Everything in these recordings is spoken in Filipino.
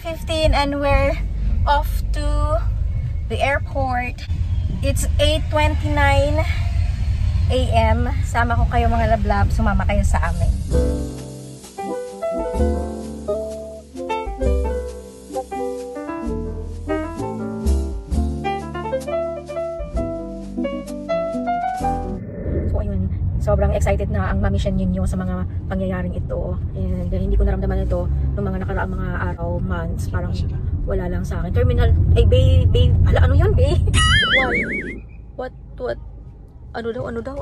8:15 and we're off to the airport. It's 8:29 AM. Sama ko kayo mga lablab, sumama kayo sa amin. So ayun, sobrang excited na ang Mami Shen Ninyo sa mga pangyayaring ito. And hindi ko naramdaman ito noong mga nakaraang mga araw, months, parang wala lang sa akin. Terminal, ay babe, hala, ano yan, babe? What? Ano daw?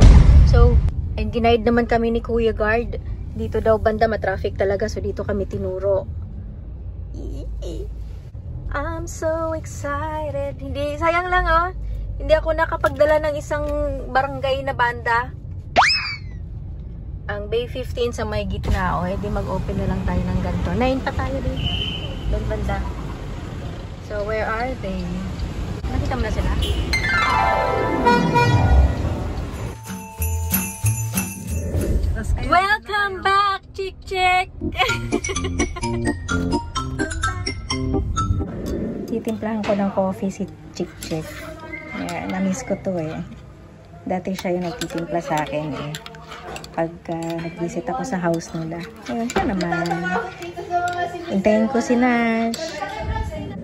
So, and ginaid naman kami ni Kuya Guard. Dito daw banda, matraffic talaga. So, dito kami tinuro. I'm so excited. Hindi, sayang lang oh. Hindi ako nakapagdala ng isang barangay na banda. Ang Bay 15 sa may gitna. O, edi mag-open na lang tayo ng ganito. 9 pa tayo din. Doon banda. So, where are they? Nakita mo na sila? Welcome back, Chick! Titimplahan ko ng coffee si Chick. Yeah, na-miss ko to eh. Dati siya yung nagtitimpla sa akin eh. Pag nag-visit ako sa house nila. Ayun siya naman. Hintayin ko si Nash.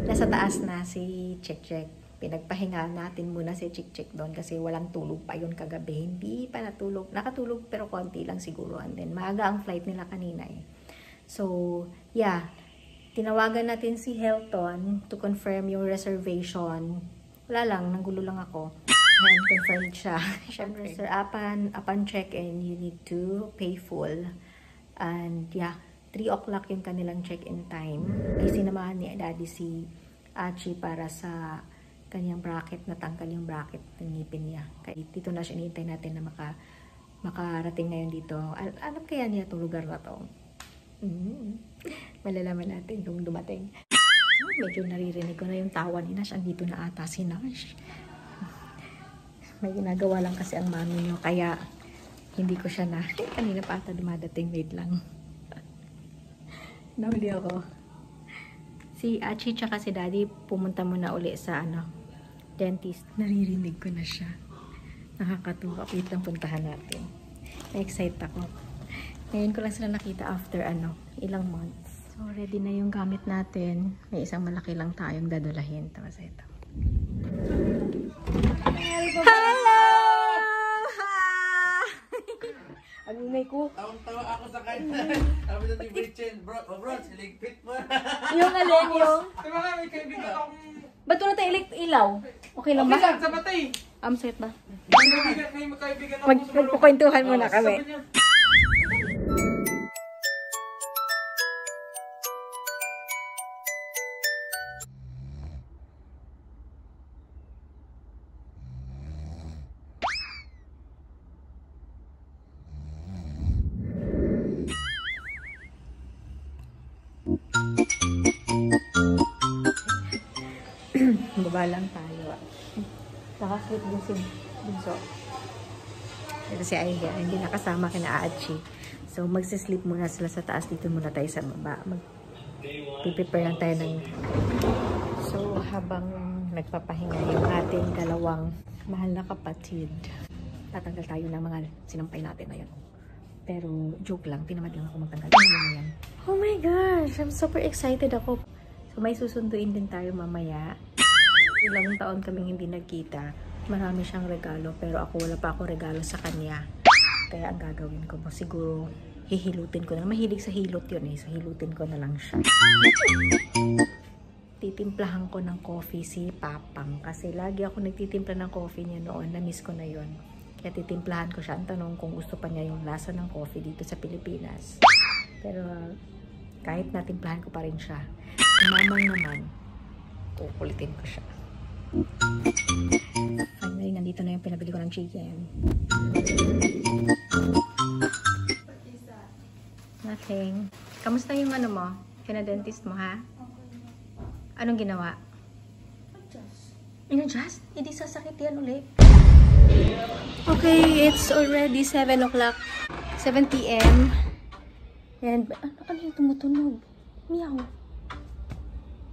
Nasa taas na si Chick. Pinagpahinga natin muna si Chick doon kasi walang tulog pa yun kagabi. Hindi pa natulog. Nakatulog pero konti lang siguro. And then maaga ang flight nila kanina eh. So, yeah. Tinawagan natin si Hilton to confirm yung reservation. Wala lang, nanggulo lang ako. And confirmed siya. Siyempre, sir, upon check-in, you need to pay full. And yeah, 3 o'clock yung kanilang check-in time. Ay sinamahan ni Daddy si Achi para sa kanyang bracket, natanggal yung bracket ng ngipin niya. Kaya dito na siya, inihintay natin na makarating ngayon dito. Alam kaya niya itong lugar na to? Malalaman natin kung dumating. Medyo naririnig ko na yung tawa ni Nash. Andito na ata si Nash. May ginagawa lang kasi ang mami niyo, kaya hindi ko siya na. Kanina pa ata dumadating, wait lang. Nahuli ako. Si Achi tsaka si Daddy pumunta muna uli sa dentist. Naririnig ko na siya. Nakakatuwa. Wait lang, puntahan natin. Na-excite ako. Ngayon ko lang sila nakita after ilang months. So ready na yung gamit natin. May isang malaki lang tayong dadalahin. Tapos ito. Hello! Ang ingay ko. Tawang-tawa ako sa kanya. Sabi na ni Bridget, bro, siligpit mo. Yung alin yung... Diba nga, may kaibigan akong... Ba't wala tayo ilaw? Okay lang ba? Okay lang, sa batay. Set ba? May kaibigan ako. Magpukwentuhan muna kami. Baba lang tayo. Nakasleep din si Bunso. Ito si Aida. Hindi nakasama kina Achi. So magsisleep muna sila sa taas. Dito muna tayo sa baba. Mag-prepare lang tayo ng... So habang nagpapahinga yung ating dalawang mahal na kapatid, tatanggal tayo ng mga sinampay natin na yun. Pero joke lang. Tinamad lang ako magtanggal. Yan. Oh my gosh! I'm super excited ako. So may susunduin din tayo mamaya. Ilang taon kaming hindi nagkita. Marami siyang regalo pero ako wala pa ako regalo sa kanya. Kaya ang gagawin ko siguro hihilutin ko na. Mahilig sa hilot yun eh. So hilutin ko na lang siya. Titimplahan ko ng coffee si Papang. Kasi lagi ako nagtitimpla ng coffee niya noon. Na-miss ko na yun. Kaya titimplahan ko siya. Ang tanong kung gusto pa niya yung lasa ng coffee dito sa Pilipinas. Pero kahit natimplahan ko pa rin siya. Si Mamang naman, kukulitin ko siya. Finally, nandito na yung pinabili ko ng chicken. Nothing. Kamusta yung mo? Kina-dentist mo, ha? Anong ginawa? In-adjust? Hindi sasakit yan ulit. Okay, it's already 7 o'clock. 7 p.m. And, ano yung tumutunog? Meow.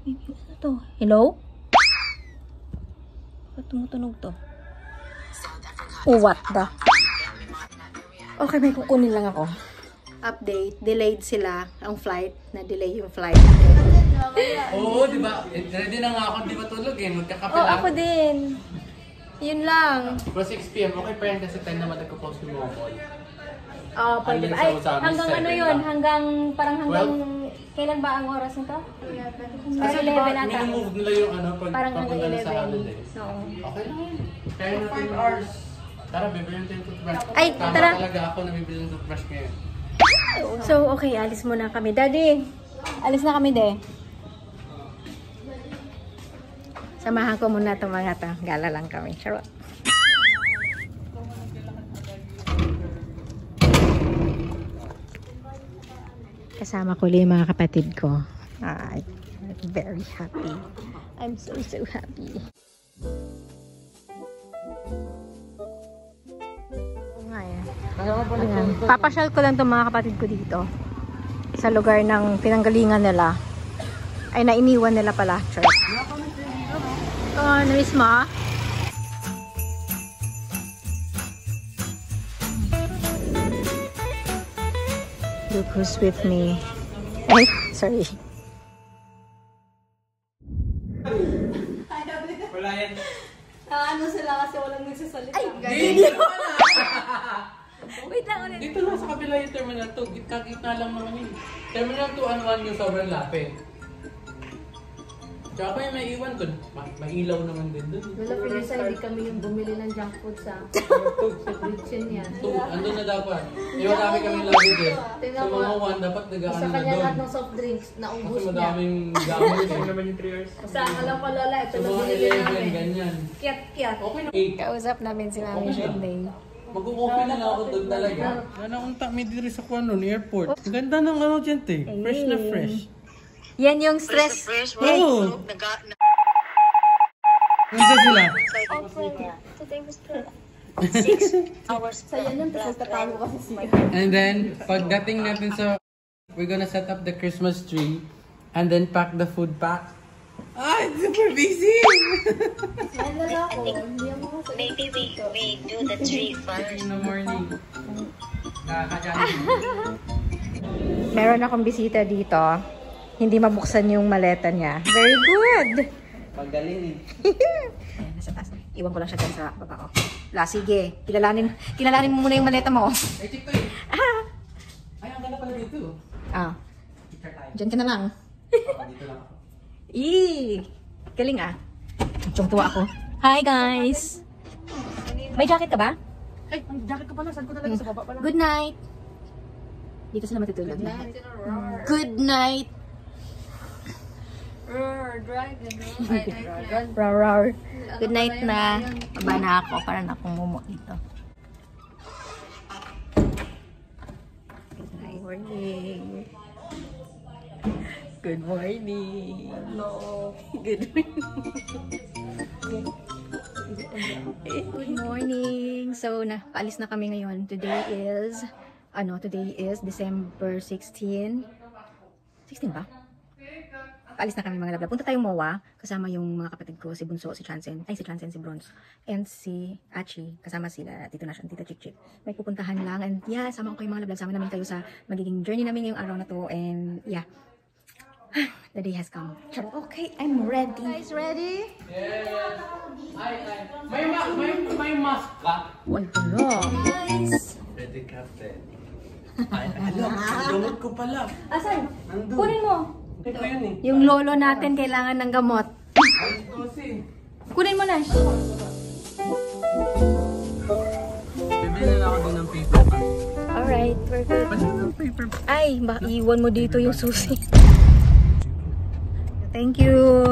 Ano to? Hello? Ba't tumutunog to? Oh, what the? Okay, may kukunin lang ako. Update. Delayed sila ang flight. Na-delay yung flight. Oo, di ba? Ready na nga ako, di ba tulog eh. Magkakape Oh, lang. ako din. Yun lang. Pero 6 PM, okay pa yan kasi 10 naman nagko-close yung mga mall. Oh, pwede ba? Ay, hanggang ano yun? Hanggang, parang hanggang, kailan ba ang oras nito? Kasi 11 di ba, ata. minumove nila yung ano, pag Parang hanggang papunta na sa 11. holidays. Oo. Okay lang yun. Kaya natin 5 hours. Tara, bibili natin yung toothbrush. Ay, Tama tara. talaga ako na bibili ng toothbrush ngayon. So, okay, alis muna kami. Daddy, alis na kami, de. Samahan ko muna itong mga to. Gala lang kami. Charot. Kasama ko lang yung mga kapatid ko. I'm very happy. I'm so happy. Ayan. Papasyal ko lang itong mga kapatid ko dito. Sa lugar ng pinanggalingan nila. Ay, nainiwan nila pala. Church. Namiss mo? Look who's with me. Ay, sorry. Wala yan. Ano sila kasi walang nagsasalita. Ay, wait lang ulit. Dito lang sa kabila yung Terminal 2. Gitna lang naman yun. Terminal 2 ano yung sobrang lapit. Tsaka pa yung may iwan ko. May ilaw naman din dun. Wala, pinisa hindi kami yung bumili ng junk food sa Bridgen yan. 2, andun na dapat. Yung marami kami lagi din. Sa mga 1, dapat nag-ano Sa na kanya lahat doon. ng soft drinks, Kasi naubos niya. madaming gamit. Kasi naman yung 3 hours. Sa alam ko lola, ito Sa na mga binili 11, namin. ganyan. Kiat-kiat. Okay na. Kausap namin si Mami Shirley. Mag-coffee na lang ako doon talaga. Wala akong takmi dito sa Kuan noon, airport. Ang ganda ng ano dyan, te. Fresh na fresh. Yan yung stress. Oo! Nandiyan sila. Saya nun, tapos tatago kasi siya. And then, pagdating natin sa, we're gonna set up the Christmas tree and then pack the food pack. Ah, it's super busy! Maybe we do the tree first. In the morning. Meron akong bisita dito. Hindi mabuksan yung maleta niya. Very good! Paggaling Ayan, nasa taas. Iwan ko lang siya dyan sa baba ko. La, sige. Kilalanin mo muna yung maleta mo. Ay, check to eh. Ay, ang ganda pala dito. Ah, Picture tayo. dyan ka na lang. Dito lang ako. Galing ah. Tuwa ako. Hi guys! May jacket ka ba? Ay, ang jacket ko pala. Saan ko talaga? Sa baba pala. Good night! Dito sila matutulog. Good night! Rawr. Good night na. Aba na ako. Para na akong mumo dito. Good morning. Good morning. Hello. Good morning. Good morning. So, paalis na kami ngayon. Today is December 16. 16 ba? Paalis na kami mga labla. Punta tayong MOA. Kasama yung mga kapatid ko, si Bunso, si Chansen, si Bronze, and si Achi. Kasama sila, Tito Nash and Tita Chick Chick. May pupuntahan lang. And yeah, sama ko kayo mga labla. Sama namin kayo sa magiging journey namin ngayong araw na to. And yeah. The day has come. Okay, I'm ready. Guys, ready? Yes! May mask ka? Wala. Guys! Ready, Captain. Ay, alam. Gamot ko pala. Asan? Nandun. Kunin mo. Ito yun eh. Yung lolo natin kailangan ng gamot. Ay, kasi. Kunin mo na. Bibili na ako din ng paper bag. Alright, we're good. Ano yung paper bag? Ay, iwan mo dito yung susi. Thank you.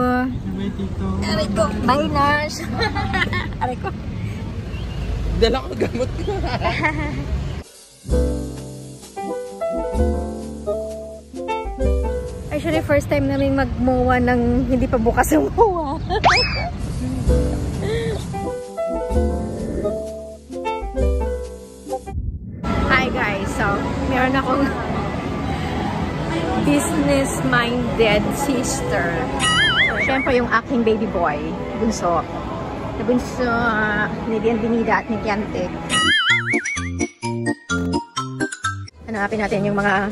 May tito. Aray ko. Bye, Nash. Aray ko. Dala ko gamot ko. Actually, first time namin mag-MOA ng hindi pa bukas yung MOA. Hi guys, so meron akong business-minded sister. Siyempre yung aking baby boy, bunso. Na bunso ni Bienvenida at ni Kiante. Hanapin natin yung mga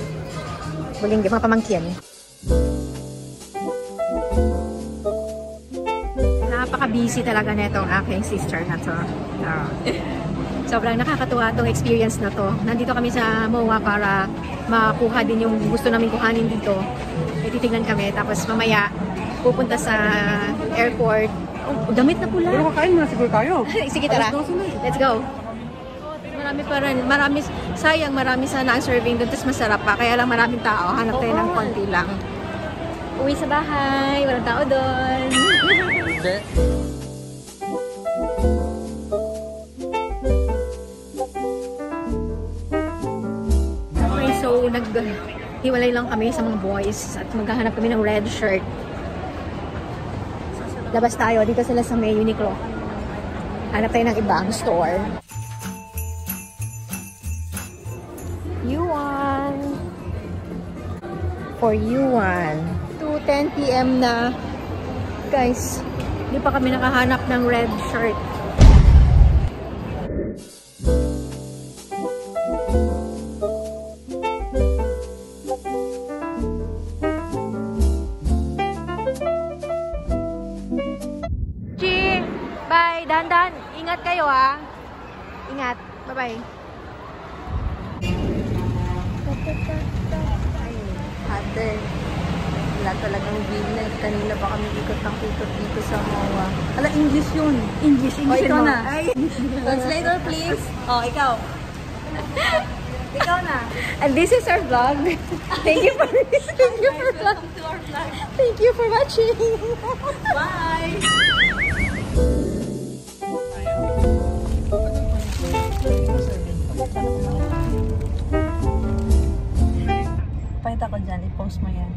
bulinggi, mga pamangkin. Napaka-busy talaga na itong aking sister na to. Sobrang nakakatuwa itong experience na to. Nandito kami sa MOA para makuha din yung gusto namin kuhanin dito. Titignan kami. Tapos mamaya pupunta sa airport. Oh, damit na pula. Pero kakain na siguro tayo. Sige, tara. Let's go. Marami pa rin. Sayang, marami sana ang serving doon. Tapos masarap pa. Kaya lang maraming tao. Hanap tayo ng konti lang. Uwi sa bahay. Walang tao doon. Okay. Okay, so naghiwalay lang kami sa mga boys at maghahanap kami ng red shirt. Labas tayo. Dito sila sa may Uniqlo. Hanap tayo ng ibang store. Yuan. For Yuan. 2:10 PM na. Guys, hindi pa kami nakahanap ng red shirt. Bye! Dahan-dahan. Ingat kayo ha. Ingat. Bye-bye. Ay, ate. Wala talagang bill. Kanina pa kami ikot dito sa MOA. Ala, English yun. English ikaw mo. na. Ay. Translator, please. Oh, ikaw. Ikaw na. And this is our vlog. Thank you for Welcome to our vlog. Thank you for watching. Bye. Pahit ako dyan, i-post mo yan.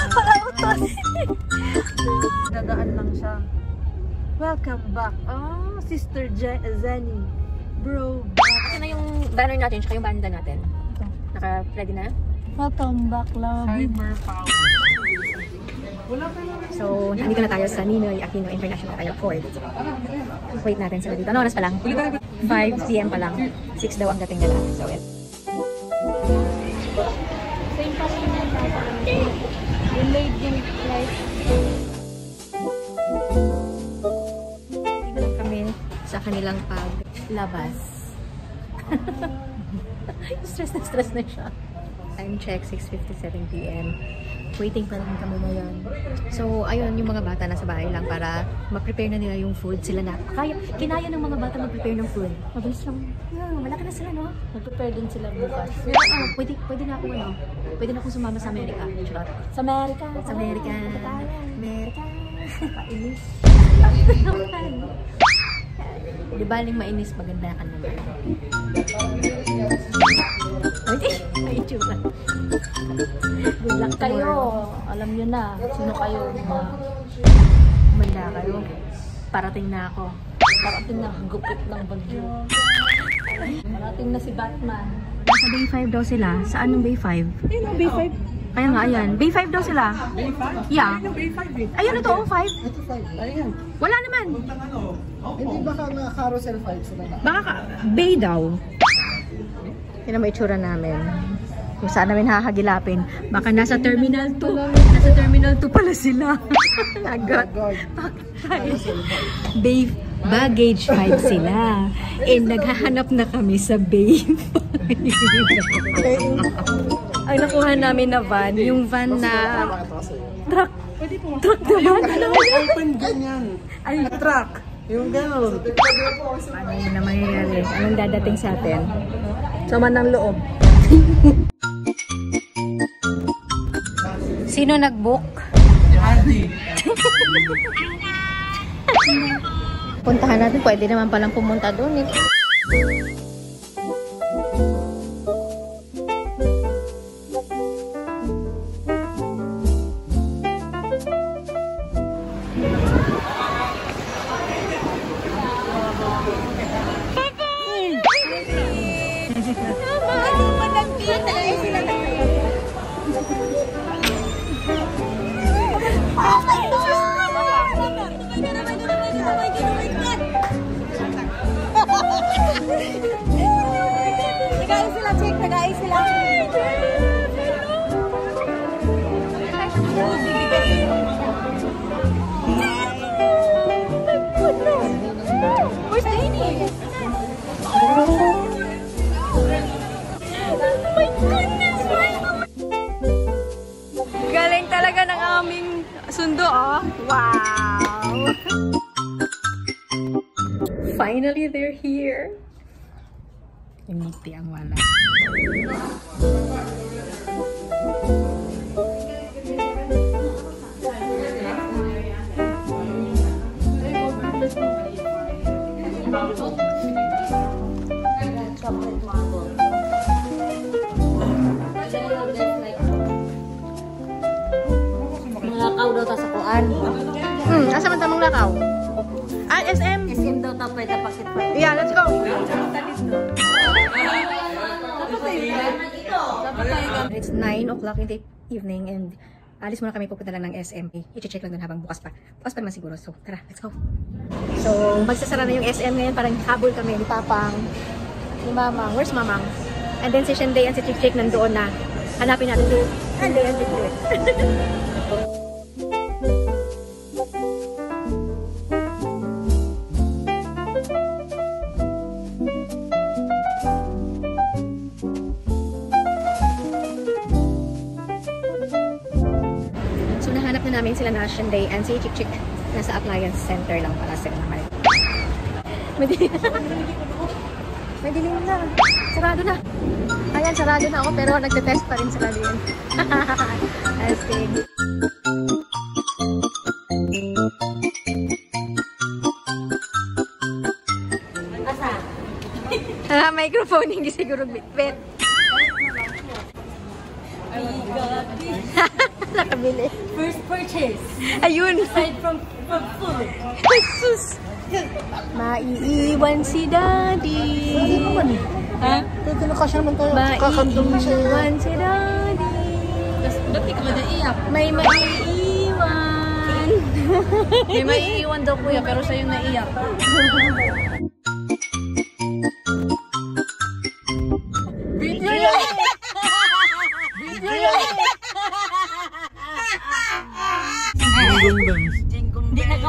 Para utos. Dadaan lang siya. Welcome back. Oh, Sister Zenny. Bro. Ito na yung banner natin, tsaka yung banda natin. Naka-ready na? Welcome back, love. Cyber power. So, nandito na tayo sa Ninoy Aquino International Airport. Wait natin sila dito. Ano oras pa lang? 5 PM pa lang. 6 daw ang dating nila. So, it. Same pa rin yan. Delayed yung flight. Dito lang kami sa kanilang paglabas. Stress na siya. Time check, 6:57 PM. Waiting pa rin kami ngayon. So, ayun, yung mga bata nasa bahay lang para ma-prepare na nila yung food. Sila na, kinaya ng mga bata mag-prepare ng food. Mabilis lang. Yeah, malaki na sila, no? Mag-prepare din sila bukas. Pwede na akong ano? Pwede na akong sumama sa Amerika. Charot. Sa Amerika. Sa Amerika. Amerika. Painis. Di baling mainis, maganda ka naman. Ay, itsura. Good luck kayo. Alam nyo na. Sino kayo? Manda kayo. Parating na ako. Parating na gupit ng bagyo. Parating na si Batman. Nasa Bay 5 daw sila. Saan yung Bay 5? Ayun ang B5. Kaya nga, ayan. Bay 5 daw sila. Bay 5? Yeah. Ayun yung Bay 5 eh. Ayun, ito, 5. Ito 5. Ayan. Wala naman. Hindi baka na carousel 5 sila na. Baka Bay daw. Yan ang may itsura namin. Kung saan namin hahagilapin. Baka nasa Terminal 2. Nasa Terminal 2 pala sila. Agad. Bay Baggage 5 sila. And naghahanap na kami sa Bay 5. Ang nakuha namin na van, yung van na truck. Truck naman. Open ganyan. Ay, truck. Yung gano'n. Ano yun na mangyayari? Anong dadating sa atin? Sama ng loob. Sino nag-book? Hardy. Puntahan natin. Pwede naman palang pumunta doon eh. Finally, they're here. Yung ngiti ang wala. Lakaw daw ta sa kuan. Asa man tamang lakaw? Ah, SM. SM daw ta pwede pakit pa. Yeah, let's go. It's 9 o'clock in the evening and alis muna kami, pupunta lang ng SM. I-check lang dun habang bukas pa. Bukas pa naman siguro. So, tara, let's go. So, magsasara na yung SM ngayon. Parang habol kami ni Papang, ni Mamang. Where's Mamang? And then si Shenday and si Chick nandoon na. Hanapin natin doon. Shenday and Chick. So, nahanap na namin sila na Shenday and si Chick. Nasa appliance center lang para sila naman. May dilim na. Sarado na. Ayan, sarado na ako pero nagte-test pa rin sila din. Astig. Microphone, hindi siguro bitbit. Nakabili. First purchase. Ayun. Aside from food. Jesus. Maiiwan si Daddy. Ha? Pwede na kasi naman tayo. Kakandong na siya. Maiiwan si Daddy. Dati ka ba naiyak? May maiiwan. May maiiwan daw kuya pero siya yung naiyak. Video yan! Video yan!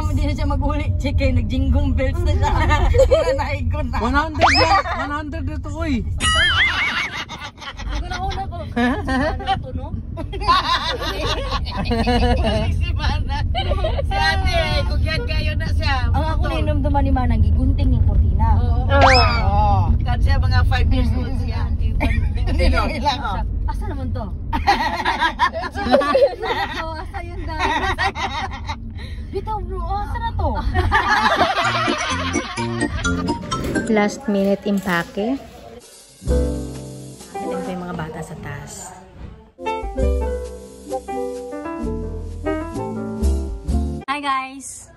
Hindi na siya mag-uli. Check kayo, nag-jingle bells na siya. Nanaig ko na. 100 yan! 100 dito, uy! Ako na una ko. Ano to, no? Si ate, kugyan kayo na siya. Ang ako ninumduman ni Manang, gigunting yung kortina. Oo. Kasi mga 5 years old siya. Asa naman to? Asa yun daw? Bitaw bro, asa na to? Last minute impake. Ito pa yung mga bata sa taas. Hi guys!